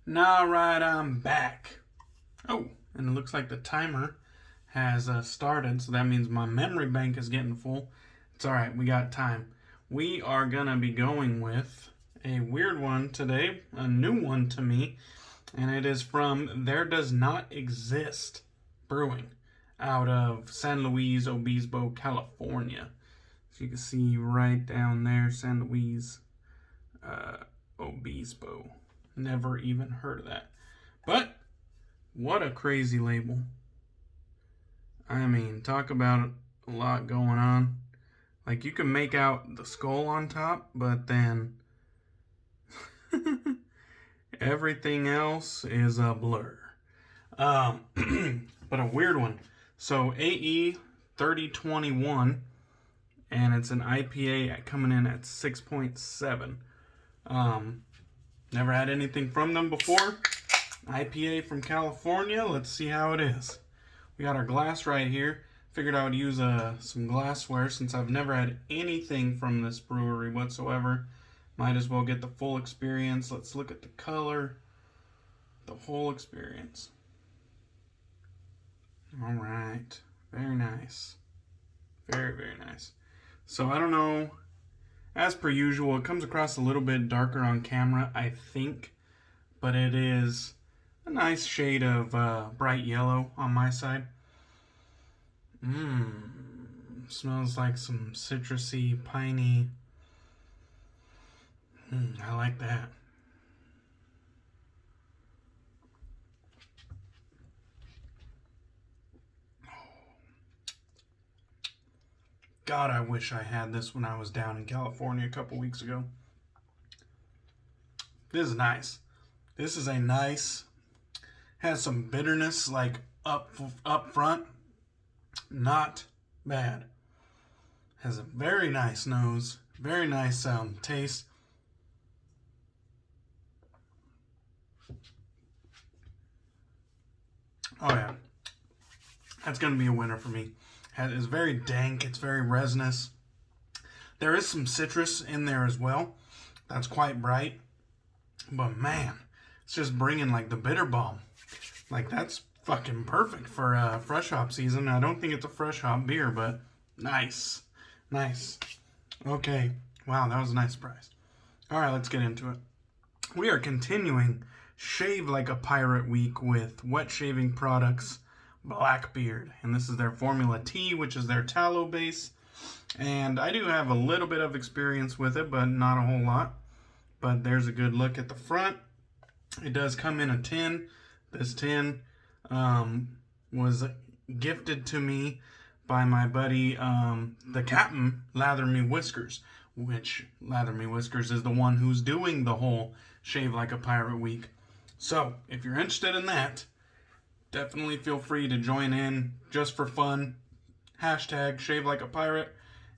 Alright, I'm back. Oh, and it looks like the timer has started, so that means my memory bank is getting full. It's alright, we got time. We are going to be going with a weird one today, a new one to me, and it is from There Does Not Exist Brewing out of San Luis Obispo, California. So you can see right down there, San Luis Obispo. Never even heard of that. But what a crazy label. I mean, talk about a lot going on. Like, you can make out the skull on top, but then everything else is a blur. But a weird one. So AE 3021, and it's an IPA coming in at 6.7. Never had anything from them before. IPA from California. Let's see how it is. We got our glass right here. Figured I would use some glassware since I've never had anything from this brewery whatsoever. Might as well get the full experience. Let's look at the color. The whole experience. Alright. Very nice. Very, very nice. So I don't know. As per usual, it comes across a little bit darker on camera, I think. But it is a nice shade of bright yellow on my side. Smells like some citrusy, piney. I like that. God, I wish I had this when I was down in California a couple weeks ago. This is nice. This is a nice, has some bitterness like up front. Not bad. Has a very nice nose, very nice taste. Oh yeah, that's gonna be a winner for me. It's very dank, it's very resinous. There is some citrus in there as well. That's quite bright. But man, it's just bringing like the bitter bomb. Like, that's fucking perfect for fresh hop season. I don't think it's a fresh hop beer, but nice. Nice. Okay. Wow, that was a nice surprise. Alright, let's get into it. We are continuing Shave Like a Pirate Week with wet shaving products Blackbeard, and this is their Formula T, which is their tallow base, and I do have a little bit of experience with it, but not a whole lot. But there's a good look at the front. It does come in a tin. This tin was gifted to me by my buddy, the Captain Lather Me Whiskers, which Lather Me Whiskers is the one who's doing the whole Shave Like a Pirate Week. So if you're interested in that, definitely feel free to join in just for fun. Hashtag Shave Like a Pirate,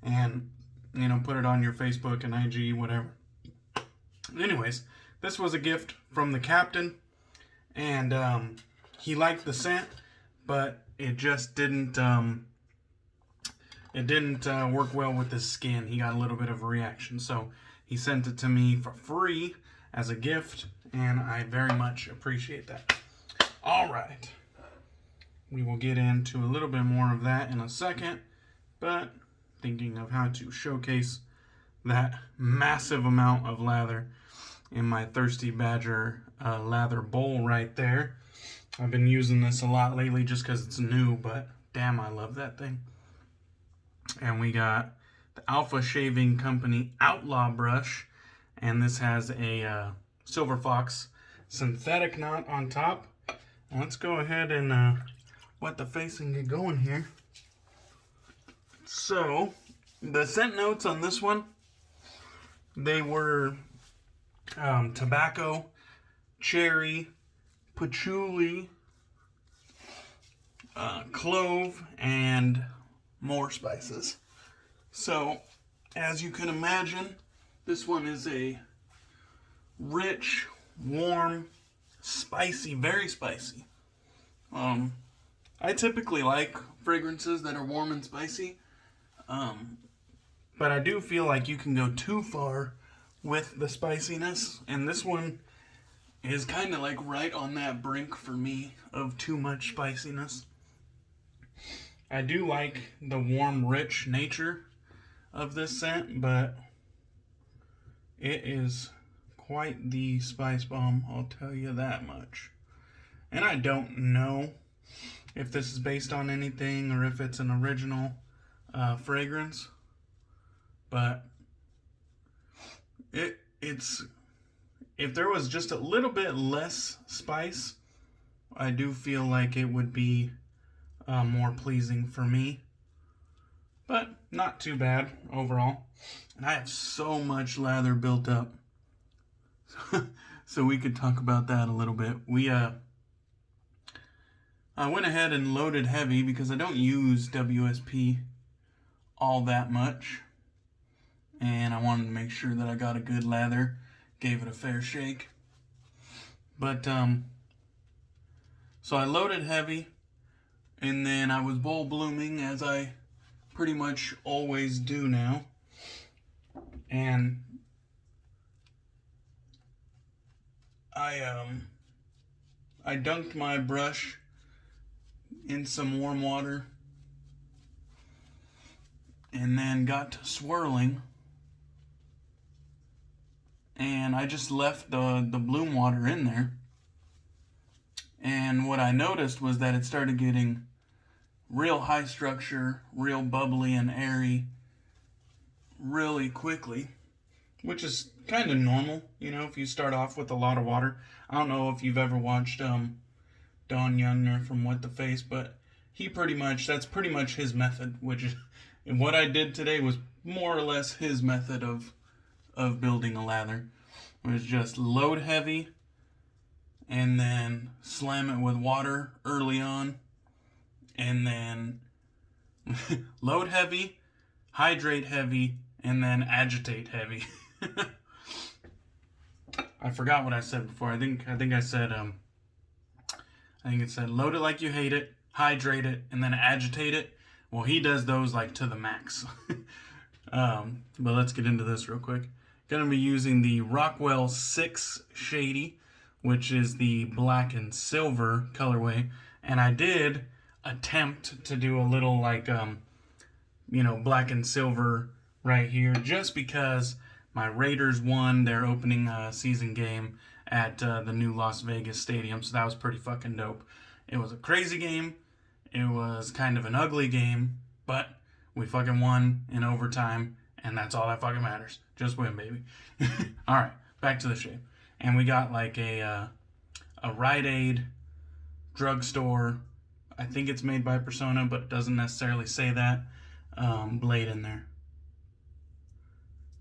and, you know, put it on your Facebook and IG, whatever. Anyways, this was a gift from the captain, and he liked the scent, but it just didn't work well with his skin. He got a little bit of a reaction, so he sent it to me for free as a gift, and I very much appreciate that. All right. We will get into a little bit more of that in a second, but thinking of how to showcase that massive amount of lather in my Thirsty Badger lather bowl right there. I've been using this a lot lately just because it's new, but damn, I love that thing. And we got the Alpha Shaving Company Outlaw brush, and this has a Silver Fox synthetic knot on top. Let's go ahead and wet the face and get going here. So, the scent notes on this one, they were tobacco, cherry, patchouli, clove, and more spices. So, as you can imagine, this one is a rich, warm, spicy, very spicy. I typically like fragrances that are warm and spicy, but I do feel like you can go too far with the spiciness, and this one is kind of like right on that brink for me of too much spiciness. I do like the warm, rich nature of this scent, but it is quite the spice bomb, I'll tell you that much. And I don't know if this is based on anything or if it's an original fragrance, but it's if there was just a little bit less spice, I do feel like it would be more pleasing for me, but not too bad overall. And I have so much lather built up, so we could talk about that a little bit. I went ahead and loaded heavy because I don't use WSP all that much, and I wanted to make sure that I got a good lather, gave it a fair shake. But so I loaded heavy, and then I was bowl blooming as I pretty much always do now, and I dunked my brush in some warm water and then got to swirling, and I just left the bloom water in there, and what I noticed was that it started getting real high structure, real bubbly and airy really quickly, which is kind of normal, you know, if you start off with a lot of water. I don't know if you've ever watched Don Youngner from What the Face, but that's pretty much his method, which is, and what I did today was more or less his method of building a lather. It was just load heavy and then slam it with water early on, and then load heavy, hydrate heavy, and then agitate heavy. I forgot what I said before. I think I said I think it said load it like you hate it, hydrate it, and then agitate it. Well, he does those like to the max. But let's get into this real quick. Gonna be using the Rockwell 6 Shady, which is the black and silver colorway, and I did attempt to do a little like black and silver right here, just because my Raiders won their opening season game at the new Las Vegas stadium, so that was pretty fucking dope. It was a crazy game. It was kind of an ugly game, but we fucking won in overtime, and that's all that fucking matters. Just win, baby. Alright, back to the shave. And we got like a RiteAid drugstore, I think it's made by Persona, but it doesn't necessarily say that, blade in there.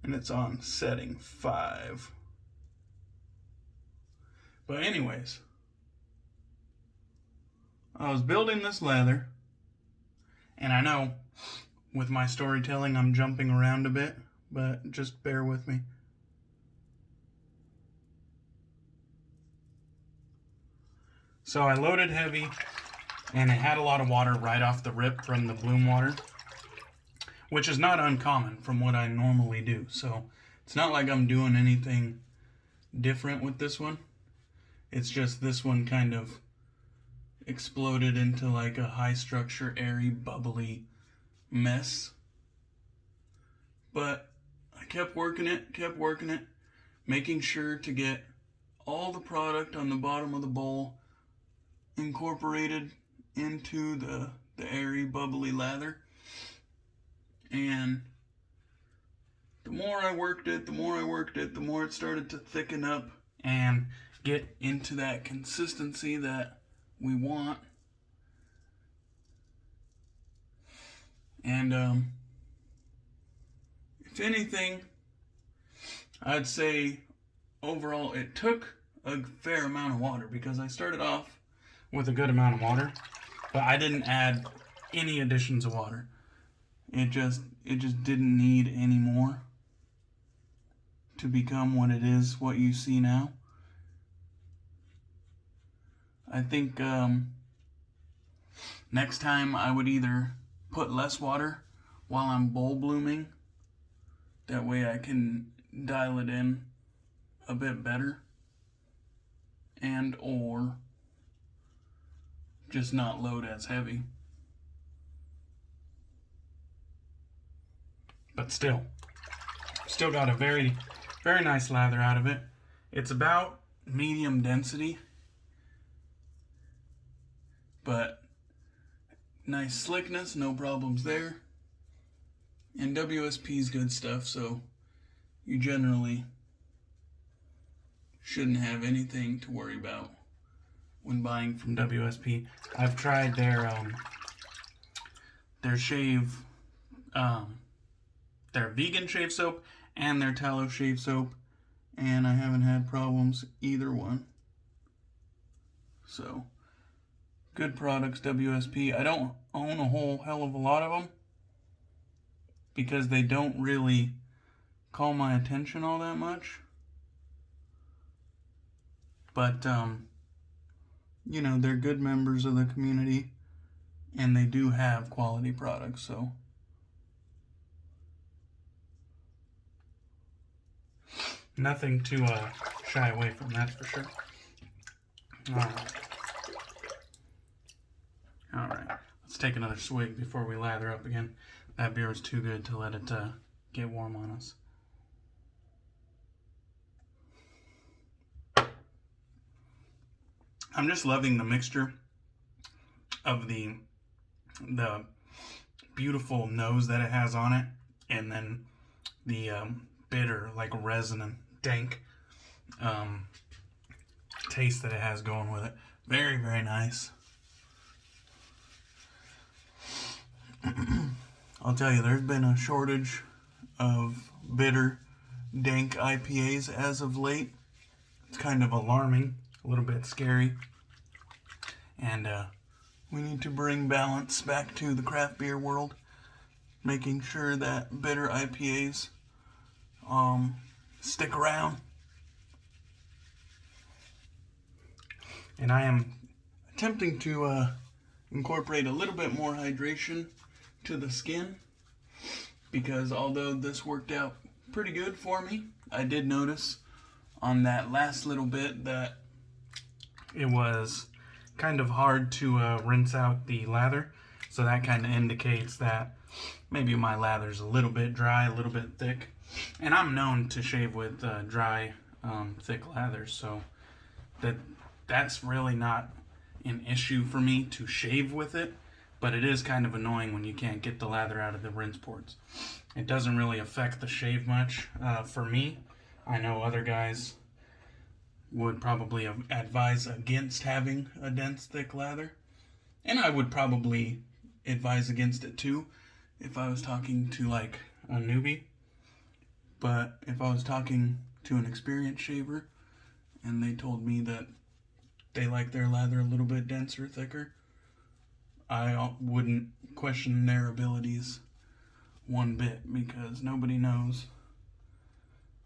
And it's on setting 5. But anyways, I was building this lather, and I know with my storytelling I'm jumping around a bit, but just bear with me. So I loaded heavy, and it had a lot of water right off the rip from the bloom water, which is not uncommon from what I normally do. So it's not like I'm doing anything different with this one. It's just this one kind of exploded into like a high structure, airy, bubbly mess. But I kept working it, making sure to get all the product on the bottom of the bowl incorporated into the airy, bubbly lather. And the more I worked it, the more it started to thicken up and get into that consistency that we want. And if anything, I'd say overall it took a fair amount of water, because I started off with a good amount of water, but I didn't add any additions of water. It just didn't need any more to become what it is, what you see now. I think next time I would either put less water while I'm bowl blooming. That way I can dial it in a bit better. and or just not load as heavy. But still got a very, very nice lather out of it. It's about medium density, but nice slickness, no problems there. And WSP's good stuff, so you generally shouldn't have anything to worry about when buying from WSP. I've tried their their vegan shave soap and their tallow shave soap, and I haven't had problems either one. So, good products, WSP. I don't own a whole hell of a lot of them because they don't really call my attention all that much. But, you know, they're good members of the community, and they do have quality products, so. Nothing to shy away from, that's for sure. Alright, let's take another swig before we lather up again. That beer was too good to let it get warm on us. I'm just loving the mixture of the beautiful nose that it has on it, and then the bitter, like resin and dank taste that it has going with it. Very, very nice. I'll tell you, there's been a shortage of bitter, dank IPAs as of late. It's kind of alarming, a little bit scary. And we need to bring balance back to the craft beer world, making sure that bitter IPAs stick around. And I am attempting to incorporate a little bit more hydration to the skin, because although this worked out pretty good for me, I did notice on that last little bit that it was kind of hard to rinse out the lather. So that kind of indicates that maybe my lather's a little bit dry, a little bit thick. And I'm known to shave with dry, thick lathers, so that's really not an issue for me to shave with it, but it is kind of annoying when you can't get the lather out of the rinse ports. It doesn't really affect the shave much for me. I know other guys would probably advise against having a dense, thick lather, and I would probably advise against it too if I was talking to like a newbie. But if I was talking to an experienced shaver and they told me that they like their lather a little bit denser, thicker, I wouldn't question their abilities one bit, because nobody knows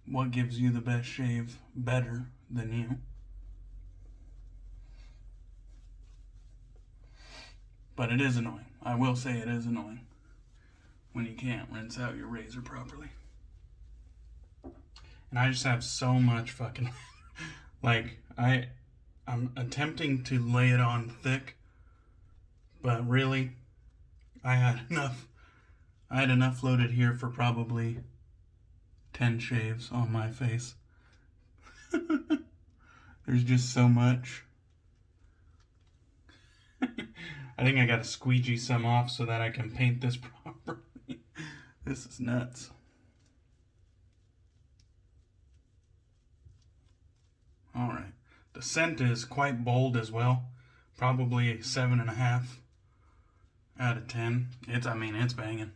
what gives you the best shave better than you. But it is annoying. I will say it is annoying when you can't rinse out your razor properly. And I just have so much fucking like I'm attempting to lay it on thick, but really I had enough loaded here for probably 10 shaves on my face. There's just so much. I think I gotta squeegee some off so that I can paint this properly. This is nuts. Alright. The scent is quite bold as well. Probably a 7.5 out of 10. It's banging.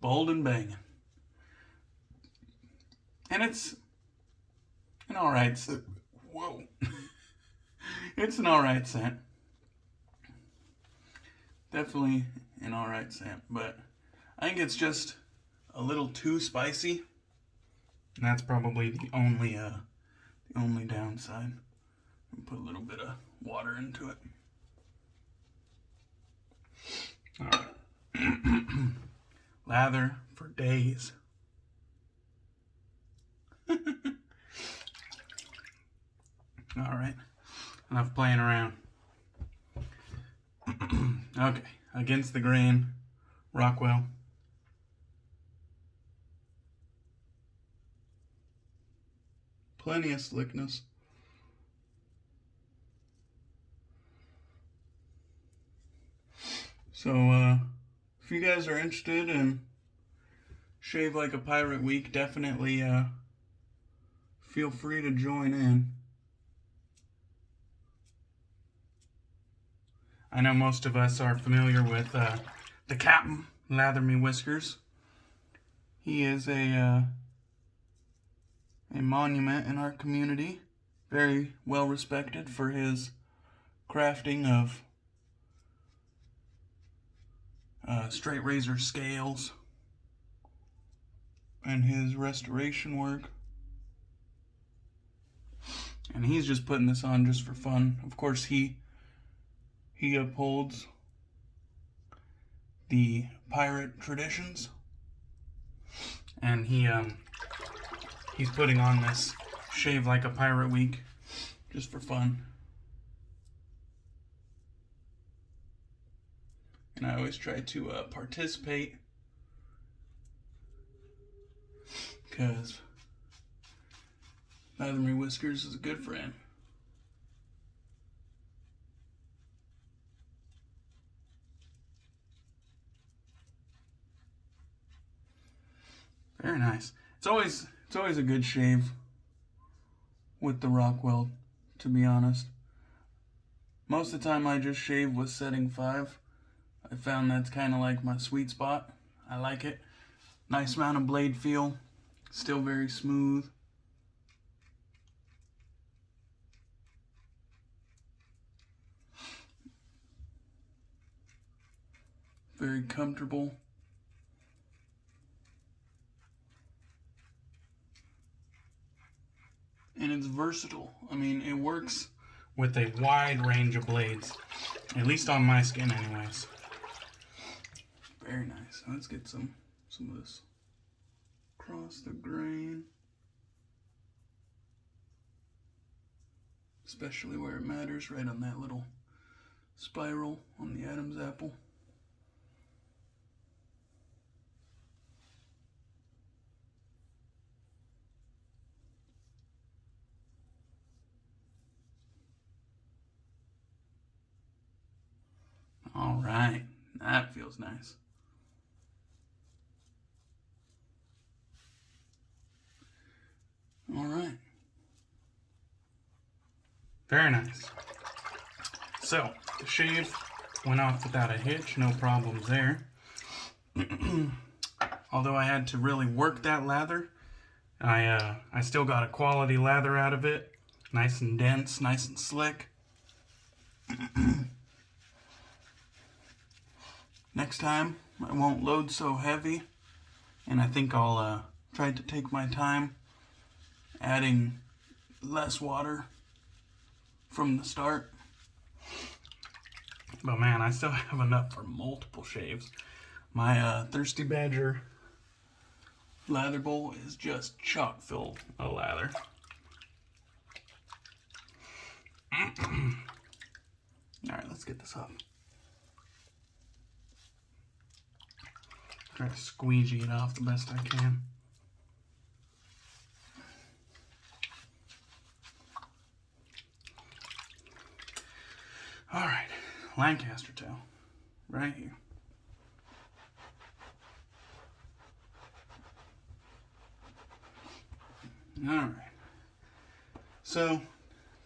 Bold and banging. And it's an alright scent. Whoa. It's an alright scent. Definitely an alright scent, but I think it's just a little too spicy. And that's probably the only downside. Put a little bit of water into it. Alright. Lather for days. Alright. Enough playing around. Okay, against the grain, Rockwell. Plenty of slickness. So, if you guys are interested in Shave Like a Pirate Week, definitely feel free to join in. I know most of us are familiar with the Captain, Lather Me Whiskers. He is a monument in our community, very well respected for his crafting of straight razor scales and his restoration work. And he's just putting this on just for fun. Of course, he upholds the pirate traditions, and he's putting on this Shave Like a Pirate Week just for fun. And I always try to participate, because Lather Me Whiskers is a good friend. Very nice. It's always a good shave with the Rockwell, to be honest. Most of the time I just shave with setting 5. I found that's kind of like my sweet spot. I like it. Nice amount of blade feel. Still very smooth. Very comfortable. And it's versatile. I mean, it works with a wide range of blades. At least on my skin anyways. Very nice. Let's get some of this across the grain. Especially where it matters, right on that little spiral on the Adam's apple. All right, that feels nice. All right. Very nice. So, the shave went off without a hitch, no problems there. Although I had to really work that lather, I still got a quality lather out of it. Nice and dense, nice and slick. Next time, I won't load so heavy, and I think I'll try to take my time adding less water from the start. But man, I still have enough for multiple shaves. My Thirsty Badger lather bowl is just chock full of lather. Alright, let's get this up. Try to squeegee it off the best I can. Alright, Lancaster towel, right here. Alright, so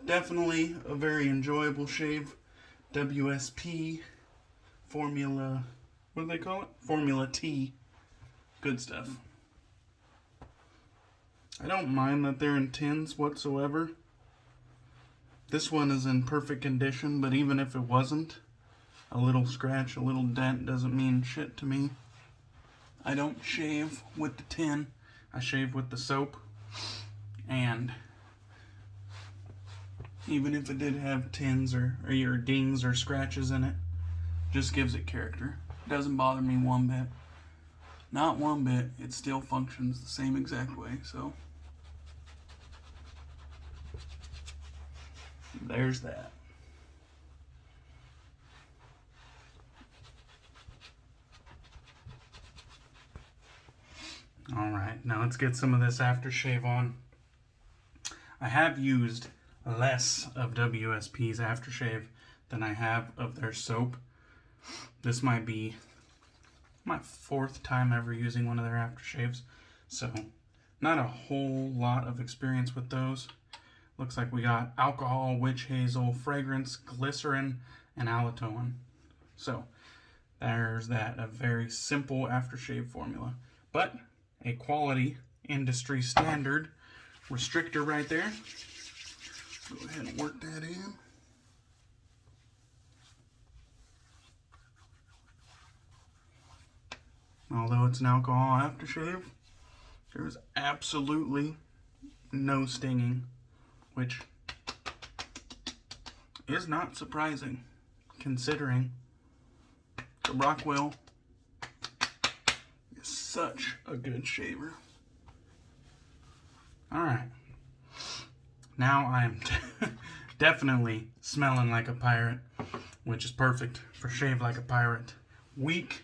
definitely a very enjoyable shave. WSP formula, what do they call it? Formula T. Good stuff. I don't mind that they're in tins whatsoever. This one is in perfect condition, but even if it wasn't, a little scratch, a little dent doesn't mean shit to me. I don't shave with the tin. I shave with the soap. And even if it did have tins or dings or scratches in it, just gives it character. Doesn't bother me one bit. Not one bit. It still functions the same exact way, so. There's that. Alright, now let's get some of this aftershave on. I have used less of WSP's aftershave than I have of their soap. This might be my 4th time ever using one of their aftershaves, so not a whole lot of experience with those. Looks like we got alcohol, witch hazel, fragrance, glycerin, and allantoin. So there's that, a very simple aftershave formula, but a quality industry standard restrictor right there. Go ahead and work that in. Although it's an alcohol aftershave, there's absolutely no stinging, which is not surprising considering the Rockwell is such a good shaver. Alright, now I'm definitely smelling like a pirate, which is perfect for Shave Like a Pirate week.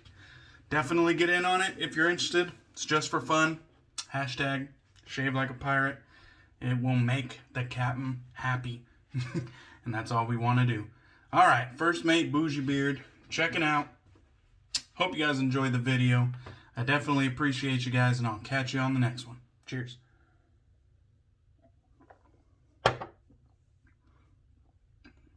Definitely get in on it if you're interested. It's just for fun. Hashtag Shave Like a Pirate. It will make the captain happy. And that's all we want to do. Alright, First Mate Bougie Beard. Checking out. Hope you guys enjoyed the video. I definitely appreciate you guys, and I'll catch you on the next one. Cheers.